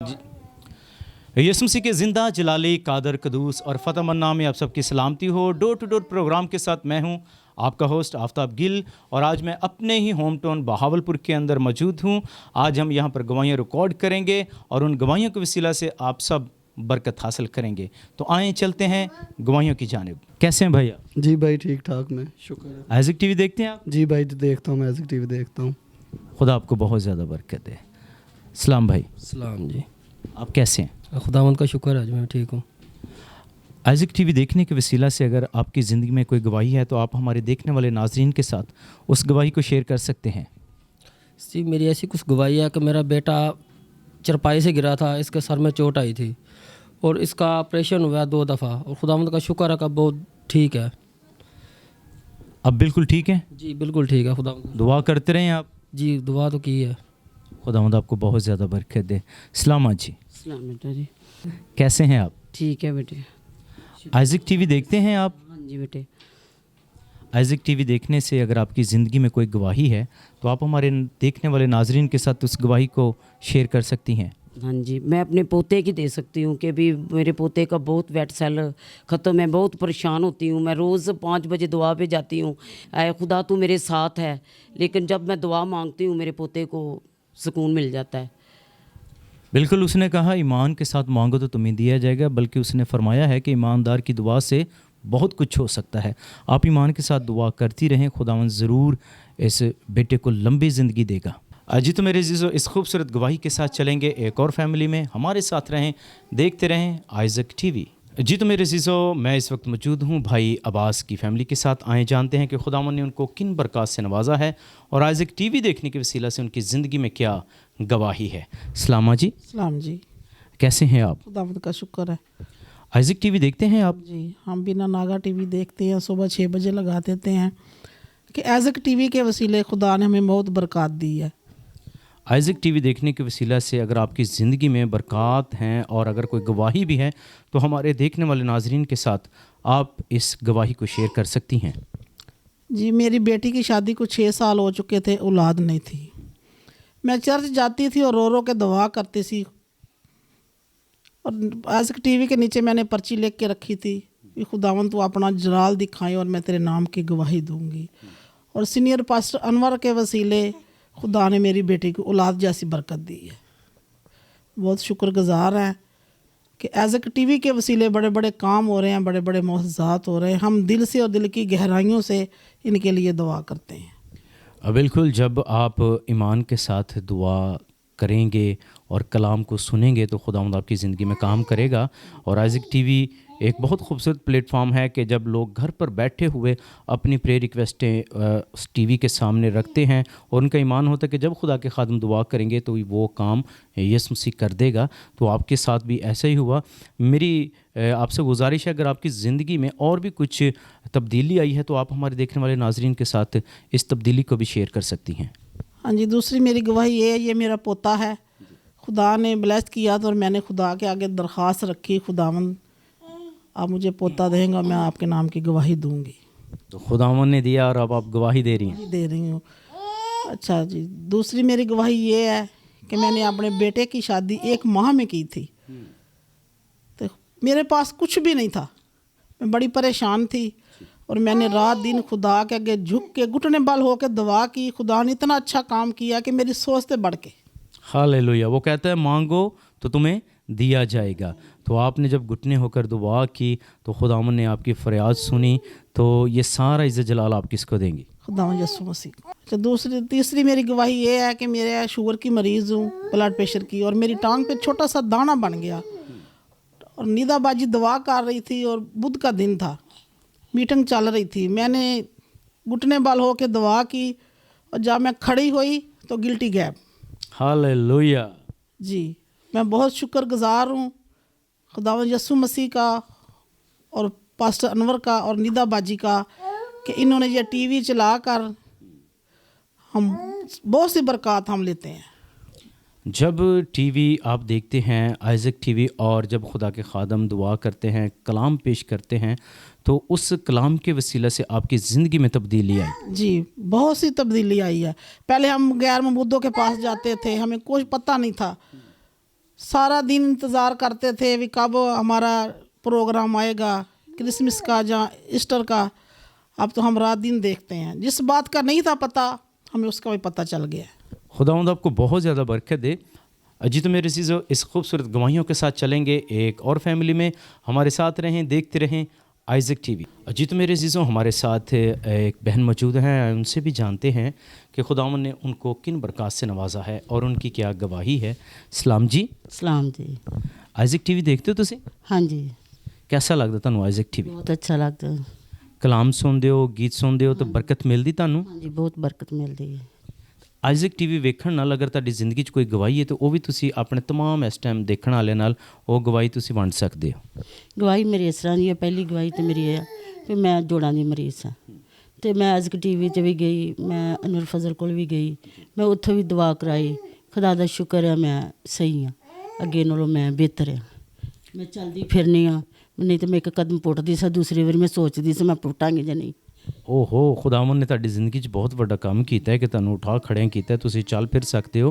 यसु मसीह के ज़िंदा जलाली कादर कदूस और फ़तह मन्ना में आप सबकी सलामती हो। डोर टू डोर प्रोग्राम के साथ मैं हूं आपका होस्ट आफ्ताब गिल और आज मैं अपने ही होम टाउन बहावलपुर के अंदर मौजूद हूं। आज हम यहां पर गवाहियाँ रिकॉर्ड करेंगे और उन गवाहियों के वसीला से आप सब बरकत हासिल करेंगे। तो आएँ चलते हैं गवाहियों की जानिब। कैसे हैं भैया? जी भाई ठीक ठाक, मैं शुक्र है। आइज़िक टीवी देखते हैं आप? जी भाई देखता हूँ, मैं आइज़िक टीवी देखता हूँ। खुदा आपको बहुत ज़्यादा बरकत दे। सलाम भाई। सलाम जी, आप कैसे हैं? खुदावंद का शुक्र है, मैं ठीक हूँ। आइज़िक टीवी देखने के वसीला से अगर आपकी ज़िंदगी में कोई गवाही है तो आप हमारे देखने वाले नाजरीन के साथ उस गवाही को शेयर कर सकते हैं। जी, मेरी ऐसी कुछ गवाही है कि मेरा बेटा चरपाई से गिरा था, इसके सर में चोट आई थी और इसका ऑपरेशन हुआ 2 दफ़ा और खुदावंद का शुक्र है कि बहुत ठीक है। अब बिल्कुल ठीक है? जी बिल्कुल ठीक है। खुदावंद दुआ करते रहें आप। जी दुआ तो की है। खुदावंद आपको बहुत ज़्यादा बरकत दे। सलाम जी, सलाम बेटा जी। कैसे हैं आप? ठीक है बेटे। आइज़िक टीवी देखते हैं आप? हाँ जी बेटे। आइज़िक टीवी देखने से अगर आपकी ज़िंदगी में कोई गवाही है तो आप हमारे देखने वाले नाजरीन के साथ उस गवाही को शेयर कर सकती हैं। हाँ जी, मैं अपने पोते की दे सकती हूँ कि भी मेरे पोते का बहुत वेट सेल ख़त्म है, बहुत परेशान होती हूँ। मैं रोज़ 5 बजे दुआ पे जाती हूँ, आए खुदा तू मेरे साथ है, लेकिन जब मैं दुआ मांगती हूँ मेरे पोते को सुकून मिल जाता है। बिल्कुल, उसने कहा ईमान के साथ मांगो तो तुम्हें दिया जाएगा, बल्कि उसने फरमाया है कि ईमानदार की दुआ से बहुत कुछ हो सकता है। आप ईमान के साथ दुआ करती रहें, खुदावंद ज़रूर इस बेटे को लंबी ज़िंदगी देगा। जी तो मेरे अज़ीज़ों, इस खूबसूरत गवाही के साथ चलेंगे एक और फैमिली में। हमारे साथ रहें, देखते रहें आइज़िक टीवी। जी तो मेरे अज़ीज़ों, मैं इस वक्त मौजूद हूँ भाई अब्बास की फैमिली के साथ। आए जानते हैं कि खुदावंद ने उनको किन बरकत से नवाजा है और आइज़िक टीवी देखने के वसीला से उनकी ज़िंदगी में क्या गवाही है। सलामा जी। सलाम जी, कैसे हैं आप? खुदावंद का शुक्र है। आइज़िक टीवी देखते हैं आप? जी हम बिना नागा टीवी देखते हैं, सुबह 6 बजे लगा देते हैं कि आइज़िक टीवी के वसीले खुदा ने हमें बहुत बरकत दी है। आइज़िक टीवी देखने के वसीला से अगर आपकी ज़िंदगी में बरकत हैं और अगर कोई गवाही भी है तो हमारे देखने वाले नाजरीन के साथ आप इस गवाही को शेयर कर सकती हैं। जी मेरी बेटी की शादी को 6 साल हो चुके थे, औलाद नहीं थी। मैं चर्च जाती थी और रो रो के दुआ करती थी और आइज़िक टीवी के नीचे मैंने पर्ची लिख के रखी थी कि खुदावंद तू अपना जलाल दिखाए और मैं तेरे नाम की गवाही दूंगी। और सीनियर पास्टर अनवर के वसीले खुदा ने मेरी बेटी को औलाद जैसी बरकत दी है। बहुत शुक्रगुजार हैं कि आइज़िक टीवी के वसीले बड़े बड़े काम हो रहे हैं, बड़े बड़े मुआज़ात हो रहे हैं। हम दिल से और दिल की गहराइयों से इनके लिए दुआ करते हैं। बिल्कुल, जब आप ईमान के साथ दुआ करेंगे और कलाम को सुनेंगे तो खुदावंद आपकी ज़िंदगी में काम करेगा। और आइज़िक टीवी एक बहुत खूबसूरत प्लेटफॉर्म है कि जब लोग घर पर बैठे हुए अपनी प्रेयर रिक्वेस्टें टीवी के सामने रखते हैं और उनका ईमान होता है कि जब खुदा के खादम दुआ करेंगे तो वो काम यसु मसीह कर देगा। तो आपके साथ भी ऐसा ही हुआ। मेरी आपसे गुजारिश है, अगर आपकी ज़िंदगी में और भी कुछ तब्दीली आई है तो आप हमारे देखने वाले नाजरीन के साथ इस तब्दीली को भी शेयर कर सकती हैं। हाँ जी, दूसरी मेरी गवाही ये है, ये मेरा पोता है। खुदा ने ब्लेस किया तो और मैंने खुदा के आगे दरख्वास्त रखी, खुदावंद आप मुझे पोता देंगे, मैं आपके नाम की गवाही दूंगी। तो खुदावंद ने दिया और अब आप गवाही दे रही हैं। दे रही हूँ। अच्छा जी, दूसरी मेरी गवाही ये है कि मैंने अपने बेटे की शादी 1 माह में की थी। तो मेरे पास कुछ भी नहीं था, मैं बड़ी परेशान थी और मैंने रात दिन खुदा के आगे झुक के घुटने बल होकर दुआ की। खुदा ने इतना अच्छा काम किया कि मेरी सोच से बढ़ के। हालेलुया। वो कहता है मांगो तो तुम्हें दिया जाएगा। तो आपने जब घुटने होकर दुआ की तो खुदावंद ने आपकी फरियाद सुनी। तो ये सारा इज़्ज़त जलाल आप किसको देंगी? खुदावंद यीशु मसीह को। अच्छा, तीसरी मेरी गवाही ये है कि मेरे शुगर की मरीज़ हूँ, ब्लड प्रेशर की, और मेरी टांग पे छोटा सा दाना बन गया और निदाबाजी दवा कर रही थी और बुध का दिन था, मीटिंग चल रही थी। मैंने घुटने बल हो के दुआ की और जब मैं खड़ी हुई तो गिल्टी गैप। हालेलुया। जी मैं बहुत शुक्रगुजार हूँ खुदावंद यीशु मसीह का और पास्टर अनवर का और निदा बाजी का कि इन्होंने ये टीवी चला कर हम बहुत सी बरकत हम लेते हैं। जब टीवी आप देखते हैं आइज़िक टीवी, और जब खुदा के खादम दुआ करते हैं, कलाम पेश करते हैं, तो उस कलाम के वसीला से आपकी ज़िंदगी में तब्दीली आई? जी बहुत सी तब्दीली आई है। पहले हम गैर मबूदों के पास जाते थे, हमें कुछ पता नहीं था सारा दिन इंतज़ार करते थे भी कब हमारा प्रोग्राम आएगा, क्रिसमस का या ईस्टर का। अब तो हम रात दिन देखते हैं। जिस बात का नहीं था पता, हमें उसका भी पता चल गया। खुदावंद आपको बहुत ज़्यादा बरकत दे। जी तो मेरे चीज़ों, इस खूबसूरत गवाहियों के साथ चलेंगे एक और फैमिली में। हमारे साथ रहें, देखते रहें आइज़क टीवी। जी तो मेरे चीज़ों, हमारे साथ एक बहन मौजूद हैं, उनसे भी जानते हैं कि खुदावंद ने उनको किन बरक़ात से नवाजा है और उनकी क्या गवाही है। सलाम जी। सलाम जी। आइज़क टीवी देखते हो तुसी? हाँ जी, कैसा लगदा ਤੁਹਾਨੂੰ ਆਈਜ਼ਕ ਟੀਵੀ? बहुत अच्छा लगता है। ਕਲਾਮ ਸੁਣਦੇ ਹੋ, ਗੀਤ ਸੁਣਦੇ ਹੋ ਤਾਂ ਬਰਕਤ ਮਿਲਦੀ ਤੁਹਾਨੂੰ? हाँ जी, बहुत बरकत मिलती है। ਆਈਜ਼ਕ ਟੀਵੀ ਵੇਖਣ ਨਾਲ ਅਗਰ ਤੁਹਾਡੀ ਜ਼ਿੰਦਗੀ 'ਚ ਕੋਈ ਗਵਾਹੀ ਹੈ ਤਾਂ ਉਹ ਵੀ ਤੁਸੀਂ ਆਪਣੇ तमाम ਇਸ ਟਾਈਮ ਦੇਖਣ ਵਾਲਿਆਂ ਨਾਲ ਉਹ ਗਵਾਹੀ ਤੁਸੀਂ ਵੰਡ ਸਕਦੇ ਹੋ। ਗਵਾਹੀ ਮੇਰੀ ਇਸ ਤਰ੍ਹਾਂ ਦੀ ਹੈ, ਪਹਿਲੀ ਗਵਾਹੀ ਤਾਂ ਮੇਰੀ ਇਹ ਹੈ ਕਿ ਮੈਂ ਜੋੜਾਂ ਦੀ ਮਰੀਜ਼ ਹਾਂ ਅਤੇ ਮੈਂ ਆਈਜ਼ਕ ਟੀਵੀ 'ਤੇ ਵੀ ਗਈ, ਮੈਂ ਅਨੁਰ ਫਜ਼ਲ ਕੋਲ ਵੀ ਗਈ, ਮੈਂ ਉੱਥੋਂ ਵੀ ਦੁਆ ਕਰਾਈ। ਖੁਦਾ ਦਾ ਸ਼ੁਕਰ ਹੈ ਮੈਂ ਸਹੀ ਹਾਂ, ਅੱਗੇ ਨਾਲੋਂ ਮੈਂ ਬਿਹਤਰ ਹਾਂ। ਮੈਂ ਚੱਲਦੀ ਫਿਰਨੀ ਹਾਂ, ਨਹੀਂ ਤਾਂ ਮੈਂ ਇੱਕ ਕਦਮ ਪੁੱਟਦੀ ਸਾਂ, ਦੂਸਰੀ ਵਾਰੀ ਮੈਂ ਸੋਚਦੀ ਸੀ ਮੈਂ ਪੁੱਟਾਂਗੀ ਜਾਂ ਨਹੀਂ। ਓਹੋ, ਖੁਦਾਵੰਦ ਨੇ ਤੁਹਾਡੀ ਜ਼ਿੰਦਗੀ 'ਚ ਬਹੁਤ ਵੱਡਾ ਕੰਮ ਕੀਤਾ ਹੈ ਕਿ ਤੁਹਾਨੂੰ ਉਠਾ ਖੜਿਆਂ ਕੀਤਾ, ਤੁਸੀਂ ਚੱਲ ਫਿਰ ਸਕਦੇ ਹੋ।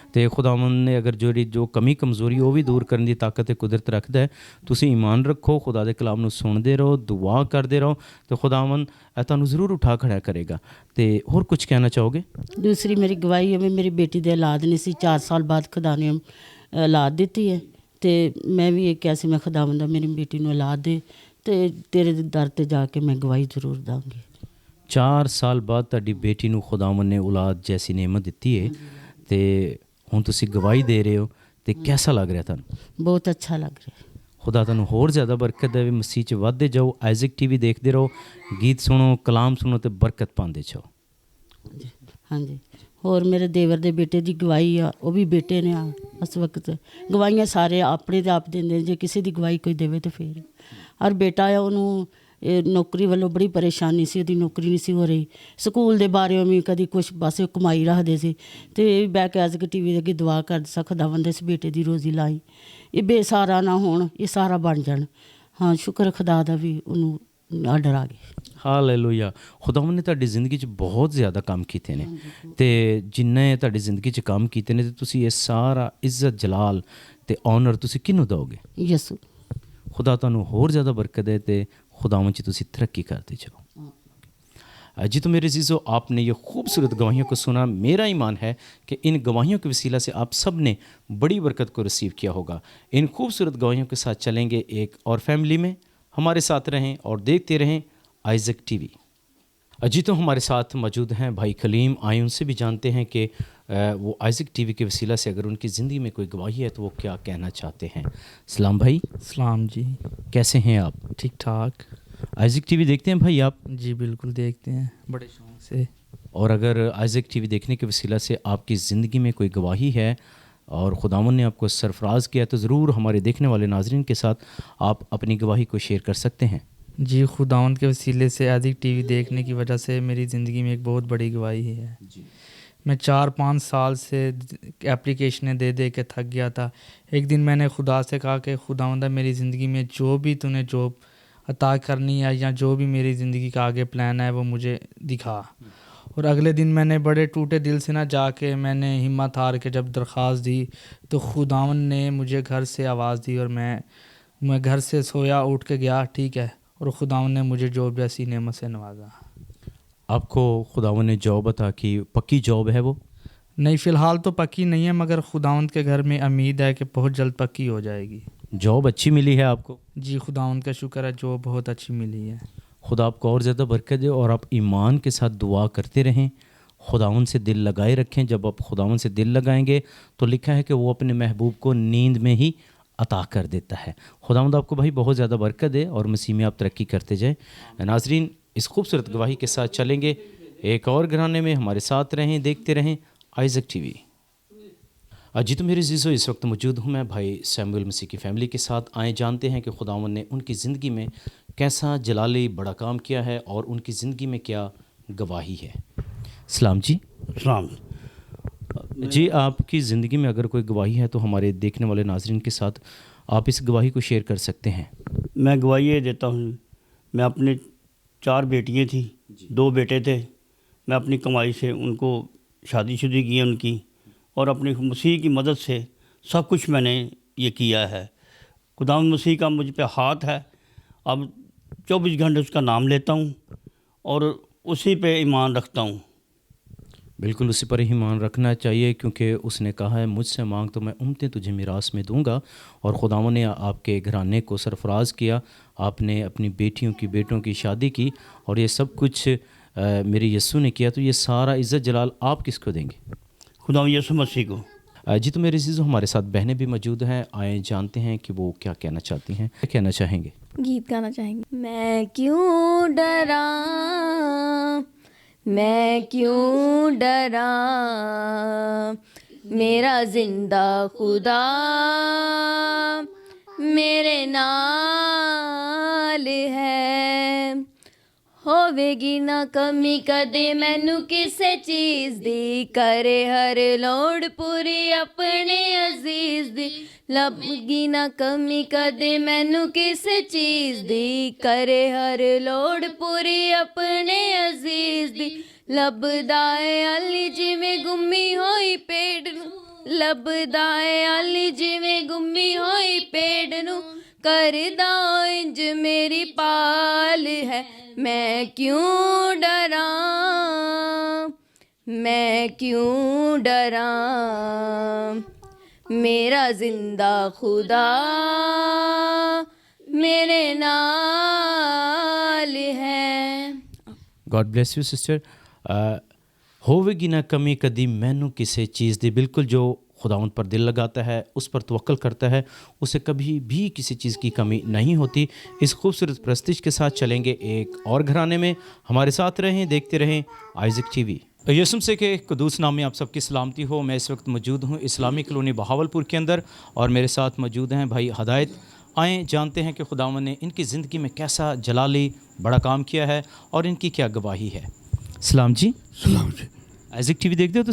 ਅਤੇ ਖੁਦਾਵੰਦ ਨੇ ਅਗਰ ਜੋ ਕਮੀ ਕਮਜ਼ੋਰੀ ਉਹ ਵੀ ਦੂਰ ਕਰਨ ਦੀ ਤਾਕਤ ਤੇ ਕੁਦਰਤ ਰੱਖਦਾ ਹੈ। ਤੁਸੀਂ ਈਮਾਨ ਰੱਖੋ, ਖੁਦਾ ਦੇ ਕਲਾਮ ਨੂੰ ਸੁਣਦੇ ਰਹੋ, ਦੁਆ ਕਰਦੇ ਰਹੋ ਅਤੇ ਖੁਦਾਵੰਦ ਤੁਹਾਨੂੰ ਜ਼ਰੂਰ ਉਠਾ ਖੜਿਆ ਕਰੇਗਾ। ਅਤੇ ਹੋਰ ਕੁਝ ਕਹਿਣਾ ਚਾਹੋਗੇ? ਦੂਸਰੀ ਮੇਰੀ ਗਵਾਹੀ ਹੈ ਵੀ ਮੇਰੀ ਬੇਟੀ ਦੇ ਔਲਾਦ ਨਹੀਂ ਸੀ, 4 ਸਾਲ ਬਾਅਦ ਖੁਦਾ ਨੇ ਔਲਾਦ ਦਿੱਤੀ ਹੈ। ਅਤੇ ਮੈਂ ਵੀ ਇਹ ਕਿਹਾ ਸੀ, ਮੈਂ ਖੁਦਾਵੰਦਾ ਮੇਰੀ ਬੇਟੀ ਨੂੰ ਔਲਾਦ ਦੇ, ਅਤੇ ਤੇਰੇ ਦਰ 'ਤੇ ਜਾ ਕੇ ਮੈਂ ਗਵਾਹੀ ਜ਼ਰੂਰ ਦਾਂਗੀ। 4 ਸਾਲ ਬਾਅਦ ਤੁਹਾਡੀ ਬੇਟੀ ਨੂੰ ਖੁਦਾਵੰਦ ਨੇ ਔਲਾਦ ਜੈਸੀ ਨੇਮਤ ਦਿੱਤੀ ਹੈ ਅਤੇ ਹੁਣ ਤੁਸੀਂ ਗਵਾਹੀ ਦੇ ਰਹੇ ਹੋ ਅਤੇ ਕੈਸਾ ਲੱਗ ਰਿਹਾ ਤੁਹਾਨੂੰ? ਬਹੁਤ ਅੱਛਾ ਲੱਗ ਰਿਹਾ। ਖੁਦਾ ਤੁਹਾਨੂੰ ਹੋਰ ਜ਼ਿਆਦਾ ਬਰਕਤ ਦੇਵੇ, ਮਸੀਹ 'ਚ ਵੱਧਦੇ ਜਾਓ, ਆਈਜ਼ਕ ਟੀਵੀ ਦੇਖਦੇ ਰਹੋ, ਗੀਤ ਸੁਣੋ, ਕਲਾਮ ਸੁਣੋ ਅਤੇ ਬਰਕਤ ਪਾਉਂਦੇ ਜਾਓ। ਹਾਂਜੀ, ਹੋਰ ਮੇਰੇ ਦੇਵਰ ਦੇ ਬੇਟੇ ਦੀ ਗਵਾਹੀ ਆ, ਉਹ ਵੀ ਬੇਟੇ ਨੇ ਆ ਇਸ ਵਕਤ। ਗਵਾਹੀਆਂ ਸਾਰੇ ਆਪਣੇ ਤੇ ਆਪ ਦਿੰਦੇ ਨੇ, ਜੇ ਕਿਸੇ ਦੀ ਗਵਾਹੀ ਕੋਈ ਦੇਵੇ ਤਾਂ ਫਿਰ। ਔਰ ਬੇਟਾ ਆ, ਉਹਨੂੰ ਇਹ ਨੌਕਰੀ ਵੱਲੋਂ ਬੜੀ ਪਰੇਸ਼ਾਨੀ ਸੀ, ਉਹਦੀ ਨੌਕਰੀ ਨਹੀਂ ਸੀ ਹੋ ਰਹੀ। ਸਕੂਲ ਦੇ ਬਾਰੇ ਵੀ ਕਦੀ ਕੁਛ ਬਸ ਕਮਾਈ ਰੱਖਦੇ ਸੀ ਅਤੇ ਬਹਿ ਕੇ ਆਈਜ਼ਕ ਟੀਵੀ ਦੇ ਅੱਗੇ ਦੁਆ ਕਰਦੇ ਸਾਂ, ਖੁਦਾਵੰਦ ਇਸ ਬੇਟੇ ਦੀ ਰੋਜ਼ੀ ਲਾਈ, ਇਹ ਬੇਸਹਾਰਾ ਨਾ ਹੋਣ, ਇਹ ਸਾਰਾ ਬਣ ਜਾਣ। ਹਾਂ, ਸ਼ੁਕਰ ਖੁਦਾ ਦਾ ਵੀ ਉਹਨੂੰ ਆਰਡਰ ਆ ਗਏ। ਹਾਲੇਲੂਇਆ। ਖੁਦਾਵੰਦ ਨੇ ਤੁਹਾਡੀ ਜ਼ਿੰਦਗੀ 'ਚ ਬਹੁਤ ਜ਼ਿਆਦਾ ਕੰਮ ਕੀਤੇ ਨੇ ਅਤੇ ਜਿੰਨੇ ਤੁਹਾਡੀ ਜ਼ਿੰਦਗੀ 'ਚ ਕੰਮ ਕੀਤੇ ਨੇ, ਅਤੇ ਤੁਸੀਂ ਇਹ ਸਾਰਾ ਇੱਜ਼ਤ ਜਲਾਲ ਅਤੇ ਔਨਰ ਤੁਸੀਂ ਕਿਹਨੂੰ ਦਿਓਗੇ? ਯਸੂ। खुदा ਤੁਹਾਨੂੰ ਹੋਰ ज़्यादा बरकत दे ਤੇ खुदावन च तुसी तरक्की करते जाओ। जी तो मेरे अज़ीज़ों, आपने ये खूबसूरत गवाहियों को सुना। मेरा ईमान है कि इन गवाहियों के वसीला से आप सब ने बड़ी बरकत को रिसीव किया होगा। इन खूबसूरत गवाहियों के साथ चलेंगे एक और फैमिली में। हमारे साथ रहें और देखते रहें आइज़क टीवी। जी तो हमारे साथ मौजूद हैं भाई कलीम। आए उनसे भी जानते हैं कि वो आइज़क टीवी के वसीला से अगर उनकी ज़िंदगी में कोई गवाही है तो वो क्या कहना चाहते हैं। सलाम भाई। सलाम जी। कैसे हैं आप? ठीक ठाक। आइज़क टीवी देखते हैं भाई आप? जी बिल्कुल देखते हैं, बड़े शौक से। और अगर आइज़क टीवी देखने के वसीला से आपकी ज़िंदगी में कोई गवाही है और खुदावन ने आपको सरफराज किया तो ज़रूर हमारे देखने वाले नाज़रीन के साथ आप अपनी गवाही को शेयर कर सकते हैं। जी, खुदावंद के वसीले से आइज़क टीवी देखने की वजह से मेरी ज़िंदगी में एक बहुत बड़ी गवाही है जी। मैं 4-5 साल से एप्लीकेशनें दे दे के थक गया था। एक दिन मैंने खुदा से कहा कि खुदावंदा मेरी ज़िंदगी में जो भी तूने जॉब अता करनी है या जो भी मेरी ज़िंदगी का आगे प्लान है वो मुझे दिखा। और अगले दिन मैंने बड़े टूटे दिल से ना जाके मैंने हिम्मत हार के जब दरख्वास्त दी तो खुदावन ने मुझे घर से आवाज़ दी और मैं घर से सोया उठ के गया, ठीक है, और खुदावन ने मुझे जॉब जैसी नेमत से नवाजा। आपको खुदावन ने जॉब अता की, पक्की जॉब है वो? नहीं, फ़िलहाल तो पक्की नहीं है, मगर खुदावंद के घर में उम्मीद है कि बहुत जल्द पक्की हो जाएगी। जॉब अच्छी मिली है आपको? जी, खुदावंद का शुक्र है, जॉब बहुत अच्छी मिली है। खुदा आपको और ज़्यादा बरकत दे और आप ईमान के साथ दुआ करते रहें, खुदावन से दिल लगाए रखें। जब आप खुदावन से दिल लगाएंगे तो लिखा है कि वो अपने महबूब को नींद में ही अता कर देता है। खुदावंद आपको भाई बहुत ज़्यादा बरकत दे और मसीह में आप तरक्की करते जाएँ। नाज़रीन, इस खूबसूरत गवाही के साथ चलेंगे एक और घराने में। हमारे साथ रहें, देखते रहें आइज़क टीवी। जी तो मेरे अज़ीज़ों, इस वक्त मौजूद हूँ मैं भाई सैमुअल मसीह की फ़ैमिली के साथ। आए जानते हैं कि खुदावन ने उनकी ज़िंदगी में कैसा जलाली बड़ा काम किया है और उनकी ज़िंदगी में क्या गवाही है। सलाम जी। सलाम जी, आपकी ज़िंदगी में अगर कोई गवाही है तो हमारे देखने वाले नाज़रीन के साथ आप इस गवाही को शेयर कर सकते हैं। मैं गवाही ये देता हूँ, मैं अपने 4 बेटियाँ थी, 2 बेटे थे। मैं अपनी कमाई से उनको शादीशुदी की उनकी, और अपनी मसीह की मदद से सब कुछ मैंने ये किया है। खुदावंद मसीह का मुझ पे हाथ है। अब 24 घंटे उसका नाम लेता हूँ और उसी पे ईमान रखता हूँ। बिल्कुल उसी पर ही ईमान रखना चाहिए, क्योंकि उसने कहा है मुझसे मांग तो मैं उम्मतें तुझे मिरास में दूंगा। और खुदावंद ने आपके घराने को सरफराज किया, आपने अपनी बेटियों की बेटों की शादी की, और ये सब कुछ मेरे यीशु ने किया। तो ये सारा इज़्ज़त जलाल आप किसको देंगे? खुदावंद यीशु मसीह को। जी, तो मेरे अज़ीज़ों, हमारे साथ बहनें भी मौजूद हैं। आए जानते हैं कि वो क्या कहना चाहती हैं, क्या कहना चाहेंगे। गीत गाना चाहेंगे। मैं क्यों डरा, मैं क्यों डरा, मेरा जिंदा खुदा मेरे नाल है। होवेगी ना कमी कदे मैनू किसे चीज़ दी, करे हर लोड़ पूरी अपने अजीज दी। लबगी ना कमी कदे मैनू किसे चीज़ दी, करे हर लोड़ पूरी अपने अजीज दी। लभदा है अली जिवें गुम्मी होई पेड़ नू, लभदा है अली जिवें गुम्मी होई पेड़ नू, करदा इंज मेरी पाल है। मैं क्यों डरा, मैं क्यों डरा, मेरा जिंदा खुदा मेरे नाल है। God bless you sister. होवेगी ना कमी कदी मैनू किसे चीज़ दी। बिल्कुल जो खुदावंद पर दिल लगाता है, उस पर तवक्कल करता है, उसे कभी भी किसी चीज़ की कमी नहीं होती। इस खूबसूरत प्रस्तिश के साथ चलेंगे एक और घराने में। हमारे साथ रहें, देखते रहें आइज़क टीवी। यीशु मसीह के कुदूस नाम में आप सबकी सलामती हो। मैं इस वक्त मौजूद हूँ इस्लामी कॉलोनी बहावलपुर के अंदर, और मेरे साथ मौजूद हैं भाई हदायत। आएँ जानते हैं कि खुदावंद ने इनकी ज़िंदगी में कैसा जलाली बड़ा काम किया है और इनकी क्या गवाही है। सलाम जी। सलाम जी। आइज़क टीवी देखते हो? तो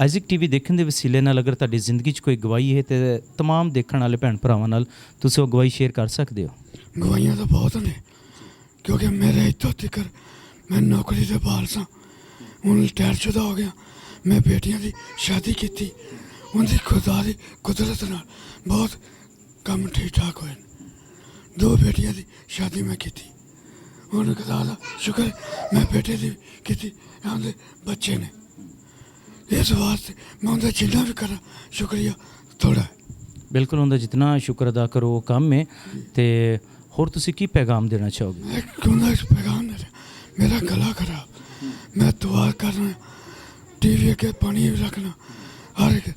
ਆਈਜ਼ਕ ਟੀਵੀ ਦੇਖਣ ਦੇ ਵਸੀਲੇ ਨਾਲ ਅਗਰ ਤੁਹਾਡੀ ਜ਼ਿੰਦਗੀ 'ਚ ਕੋਈ ਗਵਾਹੀ ਹੈ ਤੇ तमाम ਦੇਖਣ ਵਾਲੇ ਭੈਣ ਭਰਾਵਾਂ ਨਾਲ ਤੁਸੀਂ ਉਹ ਗਵਾਹੀ ਸ਼ੇਅਰ ਕਰ ਸਕਦੇ ਹੋ। ਗਵਾਹੀਆਂ ਤਾਂ ਬਹੁਤ ਨੇ, ਕਿਉਂਕਿ ਮੇਰੇ ਇੱਥੋਂ ਤੱਕ ਮੈਂ ਨੌਕਰੀ ਦੇ ਬਾਲ ਸਾਂ, ਹੁਣ ਰਿਟਾਇਰਸ਼ੁਦਾ ਹੋ ਗਿਆ। ਮੈਂ ਬੇਟੀਆਂ ਦੀ ਸ਼ਾਦੀ ਕੀਤੀ, ਉਹਦੀ ਖੁਦਾ ਦੀ ਕੁਦਰਤ ਨਾਲ ਬਹੁਤ ਕੰਮ ਠੀਕ ਠਾਕ ਹੋਏ। 2 ਬੇਟੀਆਂ ਦੀ ਸ਼ਾਦੀ ਮੈਂ ਕੀਤੀ, ਹੁਣ ਖੁਦਾ ਦਾ ਸ਼ੁਕਰ ਮੈਂ ਬੇਟੇ ਦੀ ਕੀਤੀ, ਉਹਦੇ ਬੱਚੇ ਨੇ। इस वास्ते मैं उनका जितना भी करा शुक्रिया थोड़ा है। बिल्कुल उनका जितना शुक्र अदा करो वो काम में। तो होर तुसी की पैगाम देना चाहोगे? मैं क्यों पैगाम दे रहा, मेरा गला खराब, मैं दुआ करना, टीवी के पानी भी रखना, हर एक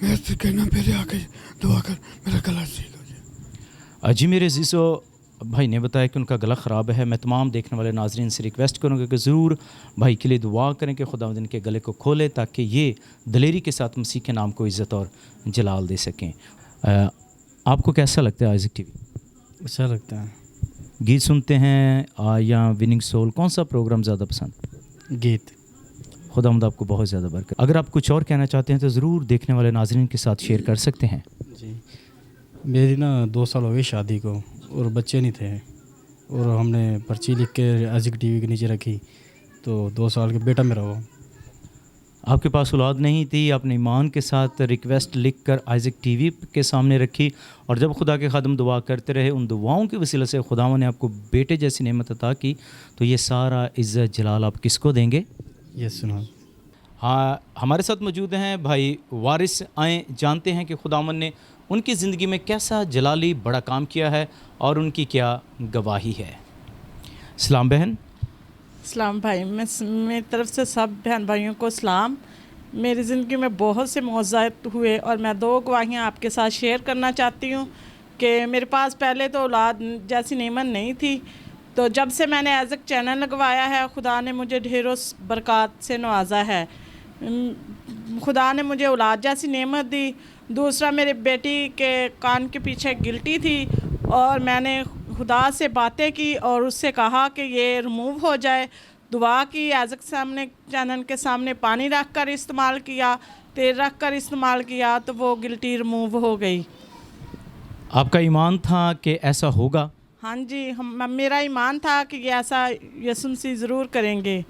मैं कहना मेरे आके दुआ कर मेरा गला ठीक हो जाए। जी मेरे अज़ीज़ों, भाई ने बताया कि उनका गला ख़राब है। मैं तमाम देखने वाले नाज़रीन से रिक्वेस्ट करूँगा कि ज़रूर भाई के लिए दुआ करें कि खुदावंद इनके गले को खोले, ताकि ये दिलेरी के साथ मसीह के नाम को इज़्ज़त और जलाल दे सकें। आपको कैसा लगता है आइज़क टीवी? अच्छा लगता है। गीत सुनते हैं या विनिंग सोल, कौन सा प्रोग्राम ज़्यादा पसंद? गीत। खुदावंद आपको बहुत ज़्यादा बरकत। अगर आप कुछ और कहना चाहते हैं तो ज़रूर देखने वाले नाज़रीन के साथ शेयर कर सकते हैं। जी, मेरी ना 2 साल हो गए शादी को और बच्चे नहीं थे, और हमने पर्ची लिख के आइज़क टीवी के नीचे रखी, तो 2 साल का बेटा मेरा हुआ। आपके पास औलाद नहीं थी, आपने ईमान के साथ रिक्वेस्ट लिख कर आइज़क टीवी के सामने रखी, और जब खुदा के खादम दुआ करते रहे, उन दुआओं के वसीले से खुदावंद ने आपको बेटे जैसी नेमत अता की। तो ये सारा इज़्ज़त जलाल आप किसको देंगे? ये सुना। हाँ, हमारे साथ मौजूद हैं भाई वारिस। आए जानते हैं कि खुदावंद ने उनकी ज़िंदगी में कैसा जलाली बड़ा काम किया है और उनकी क्या गवाही है। सलाम बहन। सलाम भाई। मेरी तरफ से सब बहन भाइयों को सलाम। मेरी ज़िंदगी में बहुत से मौज़ात हुए, और मैं 2 गवाहियाँ आपके साथ शेयर करना चाहती हूँ कि मेरे पास पहले तो औलाद जैसी नेमत नहीं थी, तो जब से मैंने आइज़क चैनल लगवाया है, खुदा ने मुझे ढेरों बरक़ात से नवाजा है। खुदा ने मुझे औलाद जैसी नेमत दी। दूसरा, मेरे बेटी के कान के पीछे गिल्टी थी, और मैंने खुदा से बातें की और उससे कहा कि ये रिमूव हो जाए। दुआ की, आइज़क सामने चैनल के सामने पानी रख कर इस्तेमाल किया, तेल रख कर इस्तेमाल किया, तो वो गिल्टी रिमूव हो गई। आपका ईमान था कि ऐसा होगा? हाँ जी, मेरा ईमान था कि ये ऐसा यीशु मसीह ज़रूर करेंगे।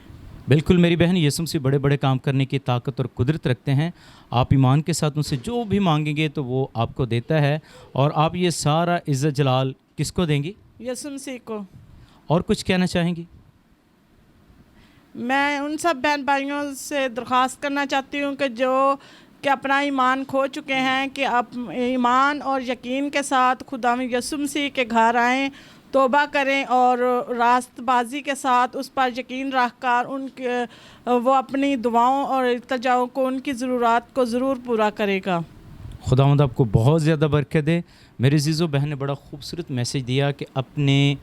बिल्कुल मेरी बहन, यीशु मसीह बड़े बड़े काम करने की ताकत और कुदरत रखते हैं। आप ईमान के साथ उनसे जो भी मांगेंगे तो वो आपको देता है। और आप ये सारा इज़्ज़त जलाल किसको देंगी? यीशु मसीह को। और कुछ कहना चाहेंगी? मैं उन सब बहन भाइयों से दरख्वास्त करना चाहती हूँ कि अपना ईमान खो चुके हैं कि आप ईमान और यकीन के साथ खुदा यीशु मसीह के घर आएँ, तौबा करें और रास्तबाजी के साथ उस पर यकीन रखकर वो अपनी दुआओं और इल्तिजाओं को, उनकी ज़रूरत को ज़रूर पूरा करेगा। खुदावंद आपको बहुत ज़्यादा बरकत दे। मेरे अज़ीज़ों, बहन ने बड़ा खूबसूरत मैसेज दिया कि अपने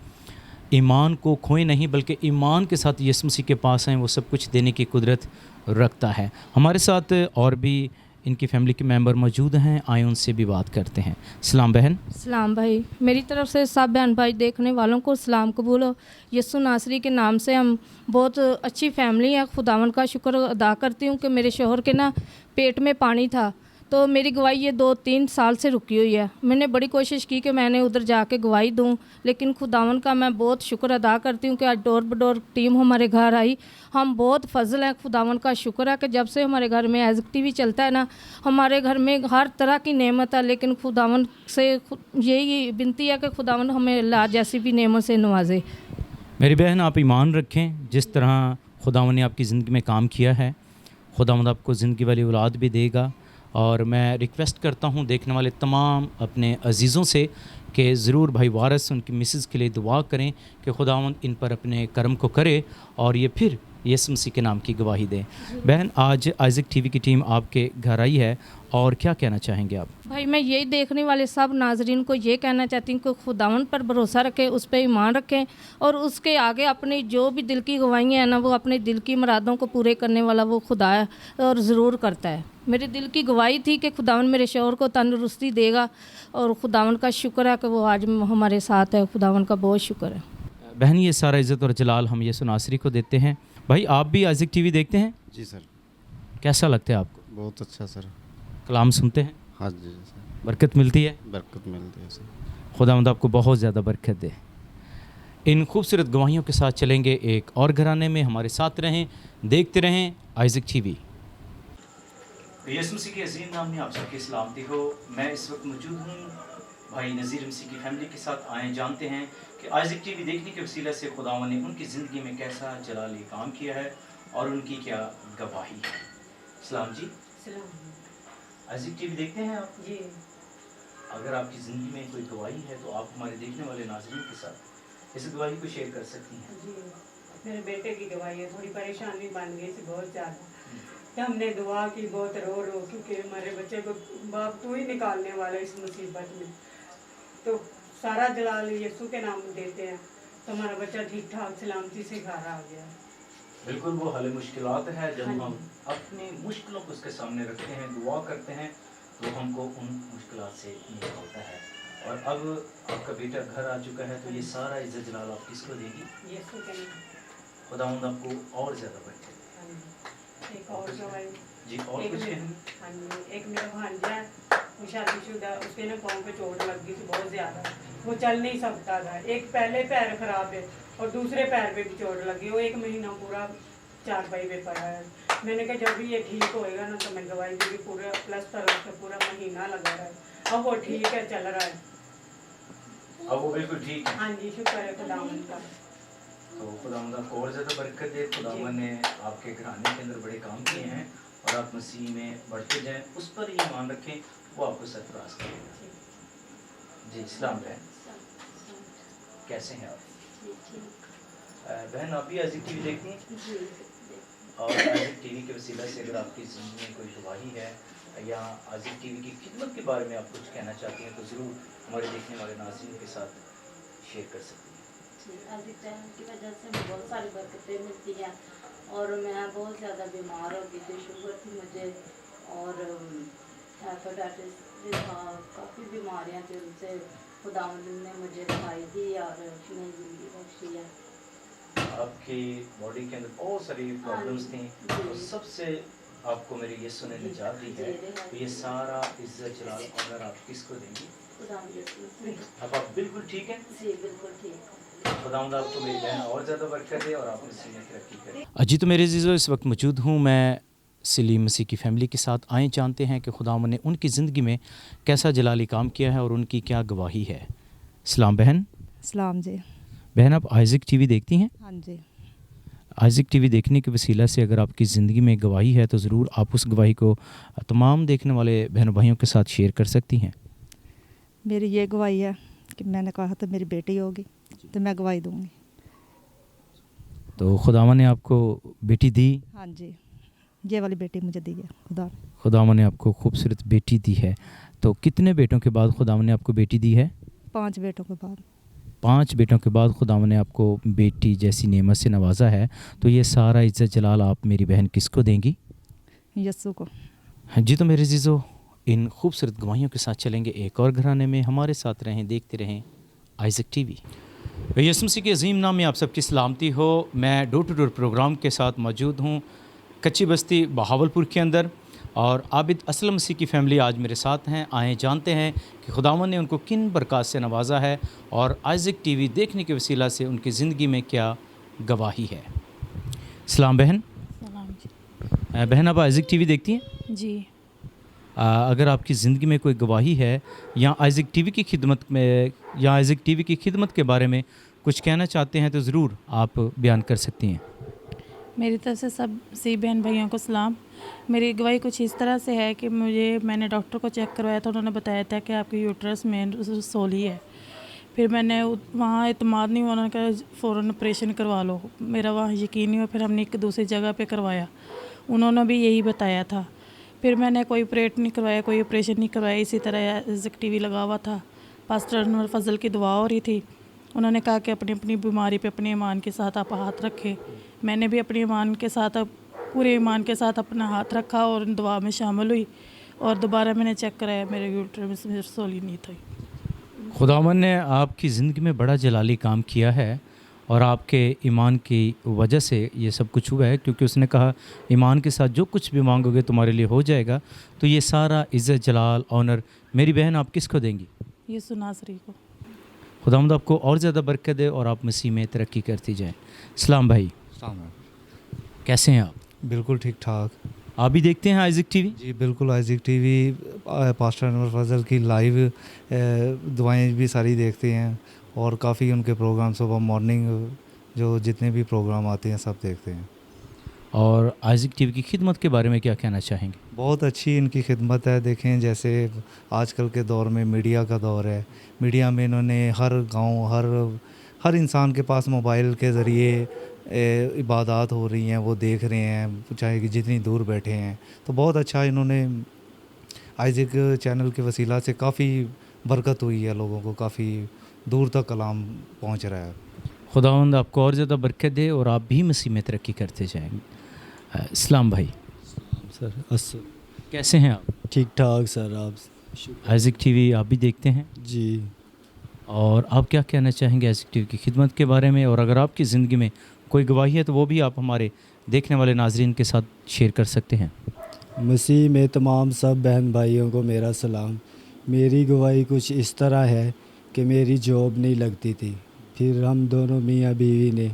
ईमान को खोए नहीं, बल्कि ईमान के साथ यीशु मसीह के पास आएँ, वो सब कुछ देने की कुदरत रखता है। हमारे साथ और भी इनकी फैमिली के मेंबर मौजूद हैं, आए उनसे भी बात करते हैं। सलाम बहन। सलाम भाई, मेरी तरफ से सब बहन भाई देखने वालों को सलाम कबूल हो। यीशु नासरी के नाम से हम बहुत अच्छी फैमिली है। खुदावन का शुक्र अदा करती हूँ कि मेरे शोहर के ना पेट में पानी था, तो मेरी गवाही ये 2-3 साल से रुकी हुई है। मैंने बड़ी कोशिश की कि मैंने उधर जाके गवाही दूं, लेकिन खुदावन का मैं बहुत शुक्र अदा करती हूँ कि आज डोर बडोर टीम हमारे घर आई। हम बहुत फजल हैं, खुदावन का शुक्र है कि जब से हमारे घर में एज़ टीवी चलता है ना, हमारे घर में हर तरह की नेमत है। लेकिन खुदावन से यही विनती है कि खुदावन हमें अल्लाह जैसी भी नेमत से नवाजे। मेरी बहन, आप ईमान रखें। जिस तरह खुदावन ने आपकी ज़िंदगी में काम किया है, खुदावन आपको ज़िंदगी वाली औलाद भी देगा। और मैं रिक्वेस्ट करता हूँ देखने वाले तमाम अपने अजीज़ों से कि ज़रूर भाई वारिस उनकी मिसेस के लिए दुआ करें कि खुदावंद इन पर अपने कर्म को करे और ये फिर यीशु मसीह के नाम की गवाही दें। बहन, आज आइज़क टीवी की टीम आपके घर आई है और क्या कहना चाहेंगे आप? भाई मैं यही देखने वाले सब नाजरीन को ये कहना चाहती हूँ कि खुदावन पर भरोसा रखें, उस पर ईमान रखें और उसके आगे अपनी जो भी दिल की गवाहियाँ हैं ना, वो अपने दिल की मुरादों को पूरे करने वाला वो खुदा है और ज़रूर करता है। मेरे दिल की गवाही थी कि खुदावन मेरे शौहर को तंदुरुस्ती देगा और खुदावन का शुक्र है कि वो आज हमारे साथ है। खुदावन का बहुत शुक्र है। बहन, ये सारा इज़्ज़त और जलाल हम यीशु नासरी को देते हैं। भाई, आप भी आइज़क टीवी देखते हैं? जी सर। कैसा लगता है आपको? बहुत अच्छा सर। कलाम सुनते हैं? हाँ जी सर। बरकत मिलती है? बरकत मिलती है सर। खुदावंद आपको बहुत ज़्यादा बरकत दे। इन खूबसूरत गवाहियों के साथ चलेंगे एक और घराने में। हमारे साथ रहें, देखते रहें आइज़क टीवी। यीशु मसीह के अज़ीम नाम में आप सबकी सलामती हो। मैं इस वक्त मौजूद हूँ भाई नज़ीर मसीह की फैमिली के साथ। आए जानते हैं कि आइज़क टीवी देखने के वसीले से खुदावंद ने उनकी ज़िंदगी में कैसा जलाली काम किया है और उनकी क्या गवाही है। सलाम जी। आइज़क टीवी देखते हैं आप? जी। अगर आपकी ज़िंदगी में कोई गवाही है तो आप हमारे देखने वाले नाज़रीन के साथ इस गवाही को शेयर कर सकती हैं। जी, मेरे बेटे की गवाही है। थोड़ी परेशानी बन गई थी बहुत ज़्यादा, तो हमने दुआ की बहुत रो क्योंकि हमारे बच्चे को बाप तू ही निकालने वाला इस मुसीबत में, तो सारा जलाल यीशु के नाम देते हैं। तो हमारा बच्चा ठीक ठाक सलामती से घर आ गया। बिल्कुल वो हल मुश्किलात है। जब हम अपनी मुश्किलों को उसके सामने रखते हैं, दुआ करते हैं, तो हमको उन मुश्किलात से निकलता है। और अब आपका बेटा घर आ चुका है, तो ये सारा इज़्ज़त जलाल आप किसको देगी? यीशु के नाम। खुदावंद आपको और ज़्यादा बरकत दे। एक और गवाही जी, और कुछ कहना? हाँ जी, एक मेरा भांजा है, वो शादीशुदा, उसके ना पाँव पे चोट लग गई थी बहुत ज़्यादा, वो चल नहीं सकता था। एक पहले पैर खराब है और दूसरे पैर पे भी चोट लगी। वो 1 महीना पूरा चारपाई पे पड़ा है। मैंने कहा जब भी ये ठीक होएगा ना तो मैं गवाही दूँगी। पूरा प्लस्तर उसका पूरा महीना लगा रहा है। अब वो ठीक है, चल रहा है। अब वो बिल्कुल ठीक है? हाँ जी, शुक्र है खुदावंद का। तो खुदावंद आपको और ज़्यादा बरकत दे। खुदावंद ने आपके घराने के अंदर बड़े काम किए हैं और आप मसीह में बढ़ते जाएं, उस पर ये मान रखें, वो आपको सरफराज करेगा। जी, इस्लाम बहन, कैसे हैं आप? बहन, आप भी आइज़क टीवी देखती हैं? और आइज़क टीवी के वसीला से अगर आपकी ज़िंदगी में कोई गवाही है या आइज़क टीवी की खिदमत के बारे में आप कुछ कहना चाहती हैं, तो ज़रूर हमारे देखने वाले नाज़रीन के साथ शेयर कर सकती हैं। आइज़क चैनल की वजह से मुझे बहुत सारी बरकतें मिलती हैं और मैं बहुत ज़्यादा बीमार हो गई थी। शुगर थी मुझे और हेपेटाइटिस भी था, काफ़ी बीमारियाँ थी। उनसे खुदावंद ने मुझे दवाई दी और नई ज़िंदगी बख्शी है। आपकी बॉडी के अंदर बहुत सारी प्रॉब्लम्स थी, तो सबसे आपको मेरे यीशु ने निजात दी है। तो ये सारा इज्जत जलाल ऑनर आप किसको देंगी? अब आप बिल्कुल ठीक हैं? जी बिल्कुल ठीक। खुदावंद आपको मेरी बहन और ज़्यादा बरकत दे और आप मसीह में तरक्की करें। जी तो मेरे अज़ीज़ों, इस वक्त मौजूद हूँ मैं सलीम मसीह की फ़ैमिली के साथ। आए जानते हैं कि खुदावंद ने उनकी ज़िंदगी में कैसा जलाली काम किया है और उनकी क्या गवाही है। सलाम बहन। सलाम जी। बहन, आप आइज़िक टीवी देखती हैं? हाँ जी। आइज़िक टीवी देखने के वसीला से अगर आपकी ज़िंदगी में गवाही है तो ज़रूर आप उस गवाही को तमाम देखने वाले बहनों भाइयों के साथ शेयर कर सकती हैं। मेरी ये गवाही है कि मैंने कहा तो मेरी बेटी होगी तो मैं गवाही दूंगी। तो खुदावंद ने आपको बेटी दी? हाँ जी, ये वाली बेटी मुझे दी है खुदावंद ने आपको खूबसूरत बेटी दी है। तो कितने बेटों के बाद खुदावंद ने आपको बेटी दी है? 5 बेटों के बाद। 5 बेटों के बाद खुदावंद ने आपको बेटी जैसी नेमत से नवाजा है। तो ये सारा इज़्ज़त जलाल आप मेरी बहन किसको देंगी? यस्सु को। हाँ जी तो मेरे अज़ीज़ों, इन खूबसूरत गवाहियों के साथ चलेंगे एक और घराने में। हमारे साथ रहें, देखते रहें आइज़िक टीवी। यीशु मसीह के अजीम नाम में आप सबकी सलामती हो। मैं डोर टू डोर प्रोग्राम के साथ मौजूद हूँ कच्ची बस्ती बहावलपुर के अंदर, और आबिद असलम मसीह की फ़ैमिली आज मेरे साथ हैं। आए जानते हैं कि खुदावंद ने उनको किन बरक़ात से नवाजा है और आइज़िक टीवी देखने के वसीला से उनकी ज़िंदगी में क्या गवाही है। सलाम बहन। सलाम जी। बहन, आप आइज़िक टीवी देखती हैं? जी। अगर आपकी ज़िंदगी में कोई गवाही है या आइज़िक टीवी की खिदमत में या आइज़िक टीवी की खिदमत के बारे में कुछ कहना चाहते हैं तो ज़रूर आप बयान कर सकती हैं। मेरी तरफ से सब सी बहन भाइयों को सलाम। मेरी गवाही कुछ इस तरह से है कि मैंने डॉक्टर को चेक करवाया था, उन्होंने बताया था कि आपके यूट्रस में सोली है। फिर मैंने वहाँ इत्मीनान नहीं हुआ, उन्होंने कहा फ़ौरन ऑपरेशन करवा लो। मेरा वहाँ यकीन नहीं हुआ, फिर हमने एक दूसरी जगह पे करवाया, उन्होंने भी यही बताया था। फिर मैंने कोई ऑपरेट नहीं करवाया, कोई ऑपरेशन नहीं करवाया, इसी तरह आइज़िक टीवी लगा हुआ था। पास्टर अनवर फजल की दुआ हो रही थी, उन्होंने कहा कि अपनी अपनी बीमारी पे अपने ईमान के साथ आप हाथ रखें। मैंने भी अपने ईमान के साथ पूरे ईमान के साथ अपना हाथ रखा और दुआ में शामिल हुई, और दोबारा मैंने चेक कराया, मेरे यूट्रस में सोली नहीं थी। खुदावंद ने आपकी ज़िंदगी में बड़ा जलाली काम किया है और आपके ईमान की वजह से ये सब कुछ हुआ है, क्योंकि उसने कहा ईमान के साथ जो कुछ भी मांगोगे तुम्हारे लिए हो जाएगा। तो ये सारा इज़्ज़त जलाल ऑनर मेरी बहन आप किसको देंगी? यीशु नासरी को। खुदावंद आपको और ज़्यादा बरकत दे और आप मसीह में तरक्की करती जाएं। सलाम भाई। सलाम। कैसे हैं आप? बिल्कुल ठीक ठाक। आप भी देखते हैं आइज़िक टीवी? जी बिल्कुल, आइज़िक टीवी पास्टर अनवर फजल की लाइव दुआएं भी सारी देखते हैं, और काफ़ी उनके प्रोग्राम सुबह मॉर्निंग जो जितने भी प्रोग्राम आते हैं सब देखते हैं। और आइज़िक टीवी की खिदमत के बारे में क्या कहना चाहेंगे? बहुत अच्छी इनकी खिदमत है। देखें जैसे आजकल के दौर में मीडिया का दौर है, मीडिया में इन्होंने हर गांव हर इंसान के पास मोबाइल के ज़रिए इबादत हो रही हैं, वो देख रहे हैं चाहे कि जितनी दूर बैठे हैं। तो बहुत अच्छा इन्होंने आइज़िक चैनल के वसीला से काफ़ी बरकत हुई है, लोगों को काफ़ी दूर तक कलाम पहुंच रहा है। खुदावंद आपको और ज़्यादा बरकत दे और आप भी मसीह में तरक्की करते जाएंगे। इस्लाम भाई। सर कैसे हैं आप? ठीक ठाक सर। आप आइज़िक टीवी आप भी देखते हैं? जी। और आप क्या कहना चाहेंगे आइज़िक टीवी की खिदमत के बारे में, और अगर आपकी ज़िंदगी में कोई गवाही है तो वो भी आप हमारे देखने वाले नाजरीन के साथ शेयर कर सकते हैं। मसीह में तमाम सब बहन भाइयों को मेरा सलाम। मेरी गवाही कुछ इस तरह है कि मेरी जॉब नहीं लगती थी, फिर हम दोनों मियाँ बीवी ने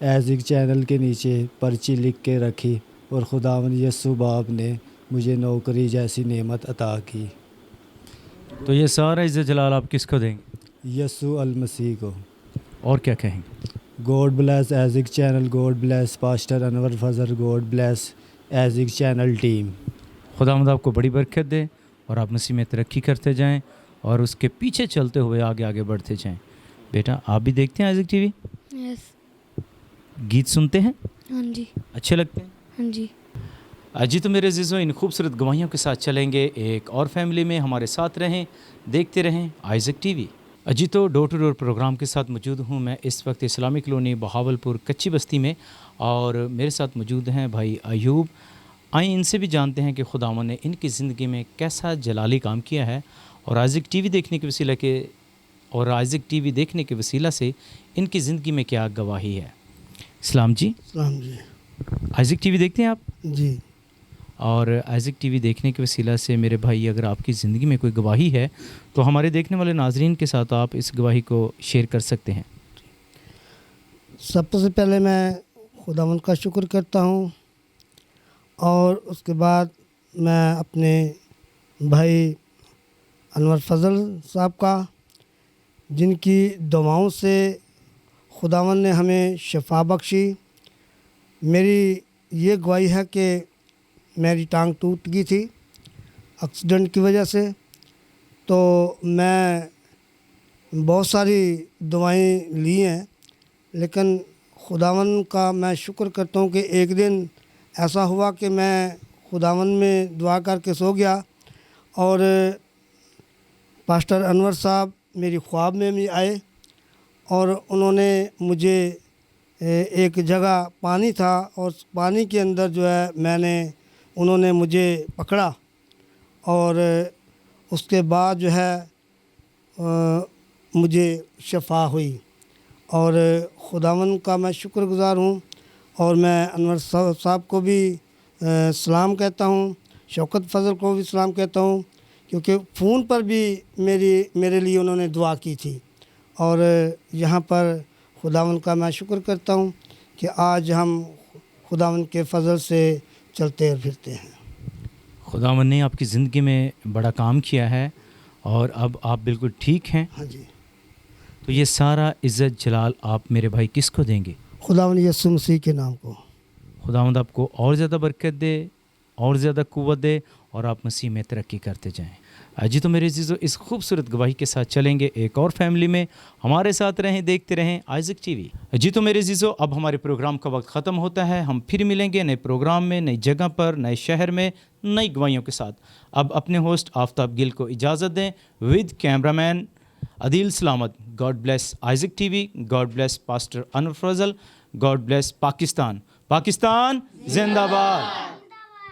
आइज़िक चैनल के नीचे पर्ची लिख के रखी और खुदावंद यस्सु बाप ने मुझे नौकरी जैसी नेमत अता की। तो ये सारा इज़्ज़त जलाल आप किसको देंगे? यस्सु अल मसीह को। और क्या कहेंगे? God bless Isaac channel, God bless pastor Anwar Fazal, God bless Isaac channel team. खुदावंद आपको बड़ी बरकत दे और आप मसीह में तरक्की करते जाएं और उसके पीछे चलते हुए आगे आगे बढ़ते जाएं। बेटा आप भी देखते हैं आइज़िक टीवी? यस। गीत सुनते हैं? हाँ जी। अच्छे लगते हैं? हाँ जी। जी तो मेरे अज़ीज़ों, इन खूबसूरत गवाहियों के साथ चलेंगे एक और फैमिली में। हमारे साथ रहें, देखते रहें आइज़िक टीवी। जी तो डोर टू डोर प्रोग्राम के साथ मौजूद हूँ मैं इस वक्त इस्लामिक कॉलोनी बहावलपुर कच्ची बस्ती में, और मेरे साथ मौजूद हैं भाई अयूब। आइए इनसे भी जानते हैं कि खुदावंद ने इनकी ज़िंदगी में कैसा जलाली काम किया है और आइज़िक टीवी देखने के वसीला से इनकी ज़िंदगी में क्या गवाही है। सलाम जी। सलाम जी। आइज़िक टीवी देखते हैं आप? जी। और आइज़िक टीवी देखने के वसीला से मेरे भाई अगर आपकी ज़िंदगी में कोई गवाही है तो हमारे देखने वाले नाजरीन के साथ आप इस गवाही को शेयर कर सकते हैं। सबसे पहले मैं खुदावंद का शुक्र करता हूँ और उसके बाद मैं अपने भाई अनवर फजल साहब का, जिनकी दुआओं से खुदावंद ने हमें शफा बख्शी। मेरी ये गवाही है कि मेरी टांग टूट गई थी एक्सीडेंट की वजह से, तो मैं बहुत सारी दवाएं ली हैं, लेकिन खुदावंद का मैं शुक्र करता हूँ कि एक दिन ऐसा हुआ कि मैं खुदावंद में दुआ करके सो गया और पास्टर अनवर साहब मेरी ख्वाब में भी आए और उन्होंने मुझे एक जगह पानी था और पानी के अंदर जो है उन्होंने मुझे पकड़ा और उसके बाद जो है मुझे शफा हुई और खुदावंद का मैं शुक्रगुज़ार हूँ। और मैं अनवर साहब को भी सलाम कहता हूँ, शौकत फजल को भी सलाम कहता हूँ, क्योंकि फ़ोन पर भी मेरे लिए उन्होंने दुआ की थी। और यहाँ पर खुदावंद का मैं शुक्र करता हूँ कि आज हम खुदावंद के फजल से चलते और फिरते हैं। खुदावंद ने आपकी ज़िंदगी में बड़ा काम किया है और अब आप बिल्कुल ठीक हैं। हाँ जी। तो ये सारा इज़्ज़त जलाल आप मेरे भाई किसको देंगे? खुदावंद यीशु मसीह के नाम को। खुदावंद आपको और ज़्यादा बरकत दे, और ज़्यादा क़ुव्वत दे और आप मसीह में तरक्की करते जाएं। जी तो मेरे अज़ीज़ों, इस खूबसूरत गवाही के साथ चलेंगे एक और फैमिली में। हमारे साथ रहें, देखते रहें आइज़क टीवी। जी तो मेरे अज़ीज़ों, अब हमारे प्रोग्राम का वक्त ख़त्म होता है। हम फिर मिलेंगे नए प्रोग्राम में, नई जगह पर, नए शहर में, नई गवाहियों के साथ। अब अपने होस्ट आफ्ताब गिल को इजाज़त दें with cameraman Adeel Salamat. God bless Isaac TV, God bless pastor Anwar Fazal, God bless Pakistan. Pakistan जिंदाबाद।